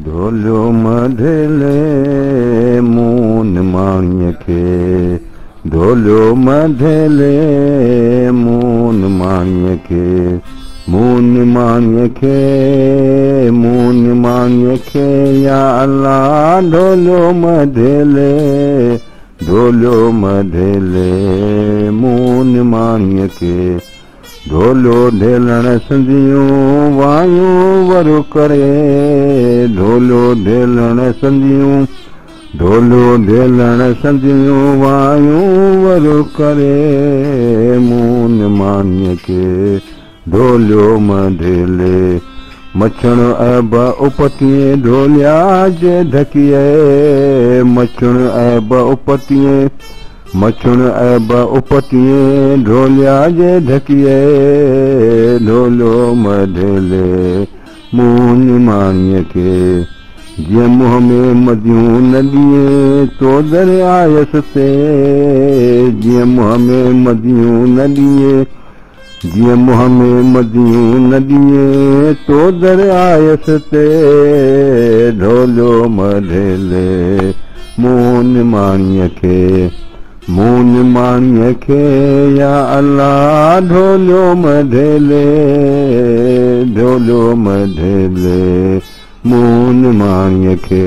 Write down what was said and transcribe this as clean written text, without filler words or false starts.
ढोलियो मढेले moon माणीअ खे ढोलियो मढेले moon माणीअ खे moon माणीअ खे मून माणीअ खे या अल्लाह ढोलियो मढेले ढोलियो मढेले मून माणीअ खे ढोलियो ढेलण संदियूं वायूं वरू करे ढोलियो ढेलण संदियूं ढोलियो ढेलण संदियूं वायूं वरू करे मून माणीअ खे ढोलियो मढेले मछण ऐब उपतिए ढोलिया जे ढकिए मछण ऐब उपतिए मछण ऐब उपतिए ढोलिया जे ढकिए ढोलियो मढेले मून माणीअ खे जीअं मुंहं में मदियूं न ॾिए तो दरियायस ते जीअं मुंहं में मदियूं न ॾिए जीअं मुंहं में मदियूं न ॾिए तो दरियायस ते ढोलियो मढेले मून माणीअ खे मून माणीअ खे या अल्लाह ढोलियो मढेले ढोलियो मढेले मून माणीअ खे।